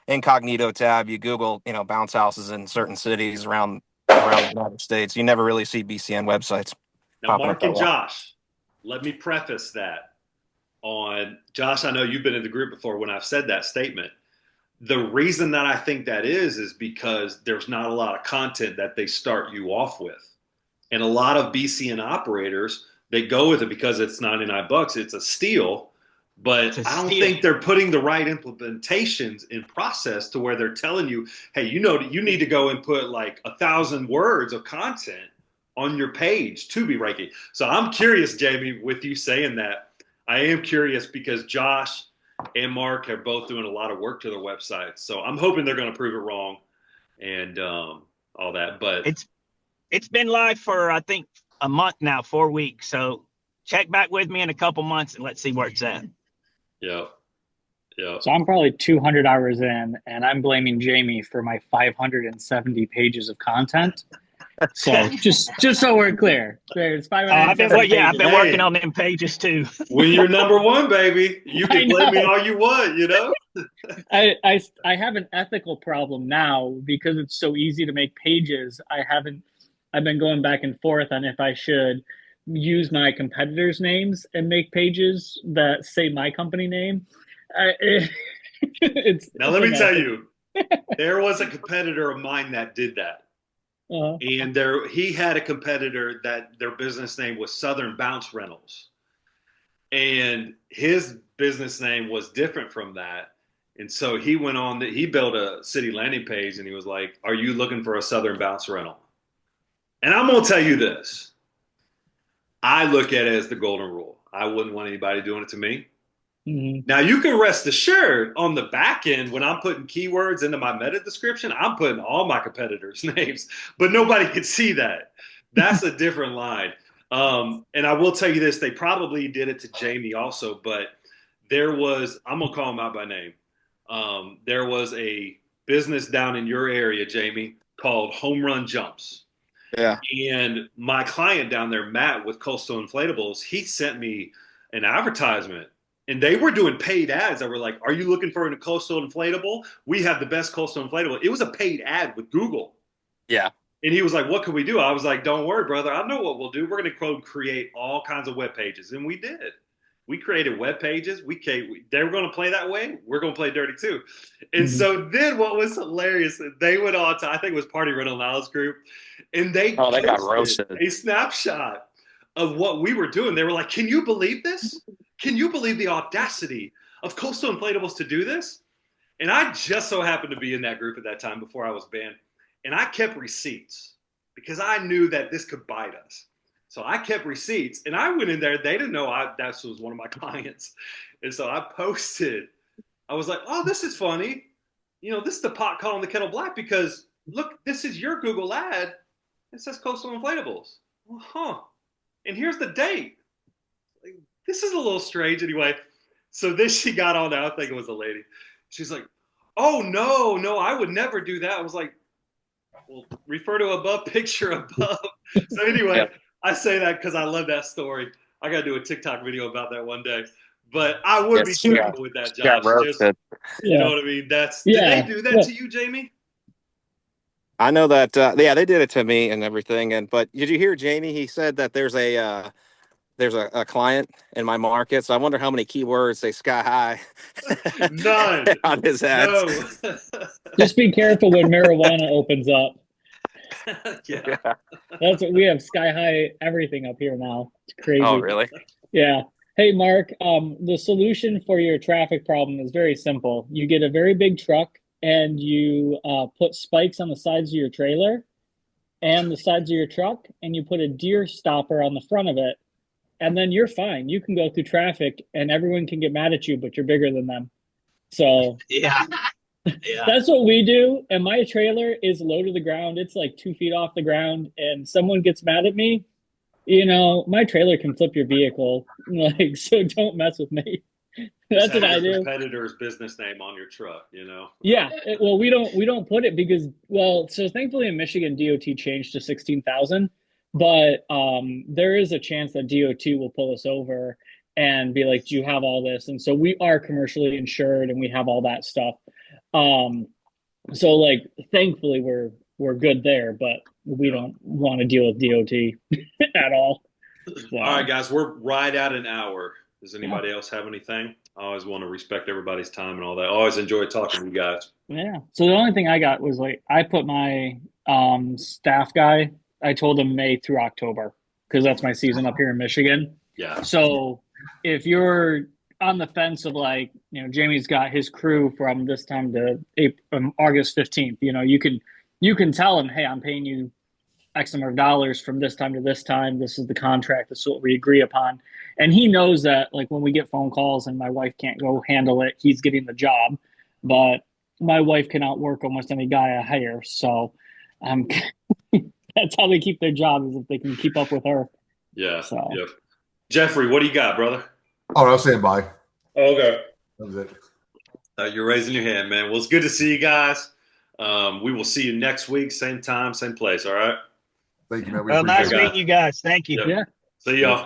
incognito tab, you Google, bounce houses in certain cities around the United States. You never really see BCN websites. Now, Mark and Josh, let me preface that on Josh. I know you've been in the group before when I've said that statement. The reason that I think that is because there's not a lot of content that they start you off with. And a lot of BCN operators, they go with it because it's $99. It's a steal. But I don't think they're putting the right implementations in process to where they're telling you, hey, you need to go and put like 1,000 words of content on your page to be ranking. So I'm curious, Jamie, with you saying that, I am curious because Josh and Mark are both doing a lot of work to their websites. So I'm hoping they're going to prove it wrong and all that. But it's been live for, I think, a month now, 4 weeks. So check back with me in a couple months and let's see where it's at. Yeah. Yeah. So I'm probably 200 hours in, and I'm blaming Jamie for my 570 pages of content. So just so we're clear, there's 570 pages. I've been working on them pages too. When you're number one, baby, you can blame me know. all you want, you know? I have an ethical problem now because it's so easy to make pages. I've been going back and forth on if I should use my competitors' names and make pages that say my company name. Now, let me tell you, there was a competitor of mine that did that. And he had a competitor that their business name was Southern Bounce Rentals. And his business name was different from that. And so he went on, he built a city landing page and he was like, are you looking for a Southern Bounce rental? And I'm going to tell you this. I look at it as the golden rule. I wouldn't want anybody doing it to me. Mm-hmm. Now, you can rest assured on the back end, when I'm putting keywords into my meta description, I'm putting all my competitors' names, but nobody can see that. That's a different line. And I will tell you this, they probably did it to Jamie also, but I'm going to call him out by name. There was a business down in your area, Jamie, called Home Run Jumps. Yeah. And my client down there, Matt, with Coastal Inflatables, he sent me an advertisement. And they were doing paid ads that were like, are you looking for a coastal inflatable? We have the best coastal inflatable. It was a paid ad with Google. Yeah. And he was like, what can we do? I was like, don't worry, brother. I know what we'll do. We're going to create all kinds of web pages. And we did. We created web pages. They were going to play that way. We're going to play dirty too. And so then what was hilarious, they went on to, I think it was Party Rental Knowledge Group. And they got roasted. A snapshot of what we were doing. They were like, can you believe this? Can you believe the audacity of Coastal Inflatables to do this? And I just so happened to be in that group at that time before I was banned. And I kept receipts because I knew that this could bite us. So I kept receipts. And I went in there. They didn't know that was one of my clients. And so I posted. I was like, oh, this is funny. You know, this is the pot calling the kettle black because, look, this is your Google ad. It says Coastal Inflatables. Well, huh. And here's the date. This is a little strange anyway. So then she got on there. I think it was a lady. She's like, oh, no, I would never do that. I was like, well, refer to above, picture above. So anyway, yeah. I say that because I love that story. I got to do a TikTok video about that one day. But I would be careful with that, Josh. You know what I mean? Did they do that to you, Jamie? I know that, they did it to me and everything. But did you hear Jamie? He said that there's a client in my market, so I wonder how many keywords say sky high. None on his ads. No. Just be careful when marijuana opens up. Yeah. That's what we have, sky high everything up here now. It's crazy. Oh, really? Yeah. Hey, Mark, the solution for your traffic problem is very simple. You get a very big truck and you put spikes on the sides of your trailer and the sides of your truck, and you put a deer stopper on the front of it. And then you're fine. You can go through traffic and everyone can get mad at you, but you're bigger than them. So yeah. That's what we do. And my trailer is low to the ground. It's like 2 feet off the ground. And someone gets mad at me, you know, my trailer can flip your vehicle. Like, so don't mess with me. That's what I do. Competitor's business name on your truck, you know? Yeah. Well, we don't put it because, so thankfully in Michigan, DOT changed to 16,000. But there is a chance that DOT will pull us over and be like, do you have all this? And so we are commercially insured and we have all that stuff. So like, thankfully we're good there, but we don't want to deal with DOT at all. So. All right, guys, we're right at an hour. Does anybody else have anything? I always want to respect everybody's time and all that. I always enjoy talking to you guys. Yeah. So the only thing I got was like, I put my staff guy, I told him May through October because that's my season up here in Michigan. Yeah. So if you're on the fence of like, you know, Jamie's got his crew from this time to August 15th, you know, you can tell him, hey, I'm paying you X number of dollars from this time to this time. This is the contract. This is what we agree upon. And he knows that like when we get phone calls and my wife can't go handle it, he's getting the job. But my wife can outwork almost any guy I hire. So that's how they keep their job, is if they can keep up with her. Yeah. So. Yep. Jeffrey, what do you got, brother? Oh, I was saying bye. Oh, okay. That was it. You're raising your hand, man. Well, it's good to see you guys. We will see you next week, same time, same place. All right. Thank you, man. We Well, appreciate nice it. meeting you guys. Thank you. Yep. Yeah. See y'all.